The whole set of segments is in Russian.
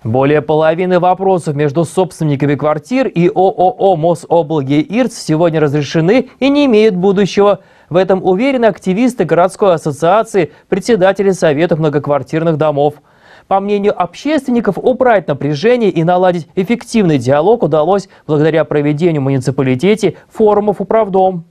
Более половины вопросов между собственниками квартир и ООО «Мособлгеирц» сегодня разрешены и не имеют будущего. В этом уверены активисты городской ассоциации, председатели Совета многоквартирных домов. По мнению общественников, убрать напряжение и наладить эффективный диалог удалось благодаря проведению в муниципалитете форумов «Управдом».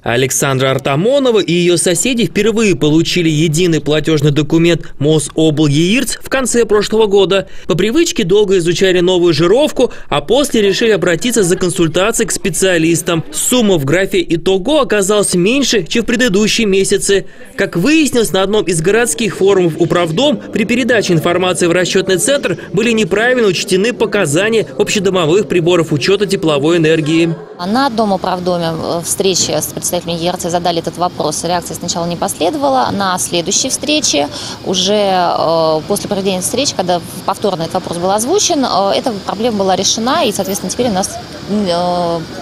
Александра Артамонова и ее соседи впервые получили единый платежный документ Мособлгеирц в конце прошлого года. По привычке долго изучали новую жировку, а после решили обратиться за консультацией к специалистам. Сумма в графе «Итого» оказалась меньше, чем в предыдущие месяцы. Как выяснилось, на одном из городских форумов «Управдом» при передаче информации в расчетный центр были неправильно учтены показания общедомовых приборов учета тепловой энергии. На одном управдоме встречи с представителями ЕРЦ задали этот вопрос. Реакции сначала не последовало. На следующей встрече, уже после проведения встречи, когда повторно этот вопрос был озвучен, эта проблема была решена, и, соответственно, теперь у нас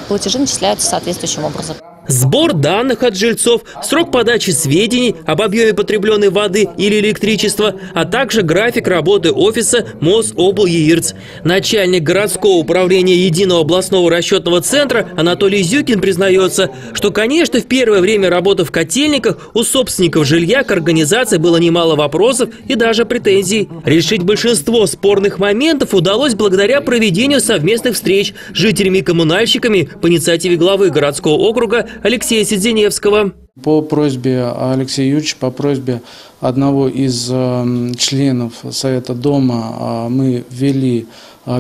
платежи начисляются соответствующим образом. Сбор данных от жильцов, срок подачи сведений об объеме потребленной воды или электричества, а также график работы офиса Мособлгеирц. Начальник городского управления Единого областного расчетного центра Анатолий Зюкин признается, что, конечно, в первое время работы в котельниках у собственников жилья к организации было немало вопросов и даже претензий. Решить большинство спорных моментов удалось благодаря проведению совместных встреч с жителями и коммунальщиками по инициативе главы городского округа Алексея Сидзеневского. По просьбе Алексея Юрьевича, по просьбе одного из членов Совета дома мы ввели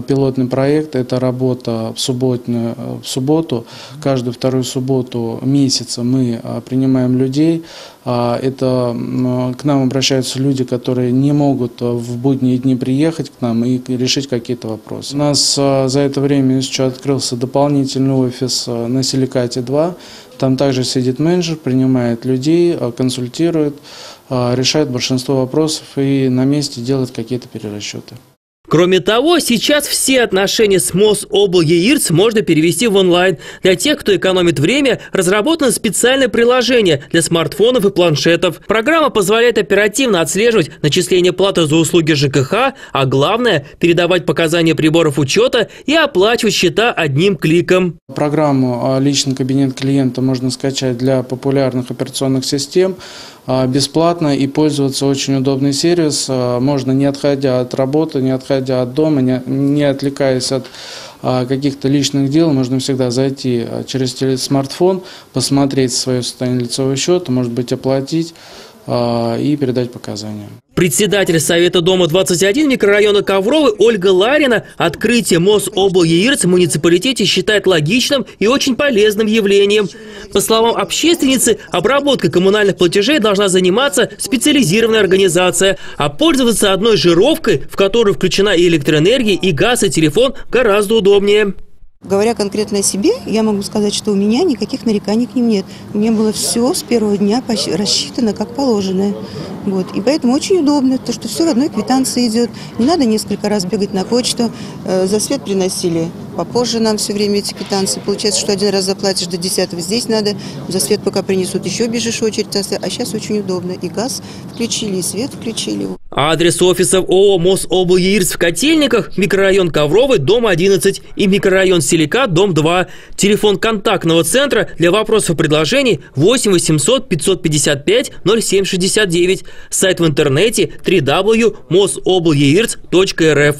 пилотный проект. Это работа в субботу. Каждую вторую субботу месяца мы принимаем людей. Это к нам обращаются люди, которые не могут в будние дни приехать к нам и решить какие-то вопросы. У нас за это время еще открылся дополнительный офис на Силикате 2. Там также сидит менеджер, принимает людей, консультирует, решает большинство вопросов и на месте делает какие-то перерасчеты. Кроме того, сейчас все отношения с Мособлгеирц можно перевести в онлайн. Для тех, кто экономит время, разработано специальное приложение для смартфонов и планшетов. Программа позволяет оперативно отслеживать начисление платы за услуги ЖКХ, а главное – передавать показания приборов учета и оплачивать счета одним кликом. Программу «Личный кабинет клиента» можно скачать для популярных операционных систем бесплатно и пользоваться. Очень удобный сервис. Можно, не отходя от работы, не отходя от дома, не отвлекаясь от каких-то личных дел, можно всегда зайти через смартфон, посмотреть свое состояние лицевого счета, может быть, оплатить и передать показания. Председатель Совета дома 21 микрорайона Ковровый Ольга Ларина открытие Мособлгеирц в муниципалитете считает логичным и очень полезным явлением. По словам общественницы, обработкой коммунальных платежей должна заниматься специализированная организация, а пользоваться одной жировкой, в которую включена и электроэнергия, и газ, и телефон, гораздо удобнее. Говоря конкретно о себе, я могу сказать, что у меня никаких нареканий к ним нет. У меня было все с первого дня рассчитано как положено. Вот. И поэтому очень удобно, то, что все в одной квитанции идет. Не надо несколько раз бегать на почту. За свет приносили попозже нам все время эти квитанции. Получается, что один раз заплатишь до 10-го, здесь надо. За свет пока принесут, еще бежишь в очередь. А сейчас очень удобно. И газ включили, и свет включили. Адрес офисов ООО Мособлгеирц в Котельниках, микрорайон Ковровый, дом 11 и микрорайон Силикат, дом 2. Телефон контактного центра для вопросов и предложений 8 800 555 0769. Сайт в интернете www.mosoblgeirц.rf.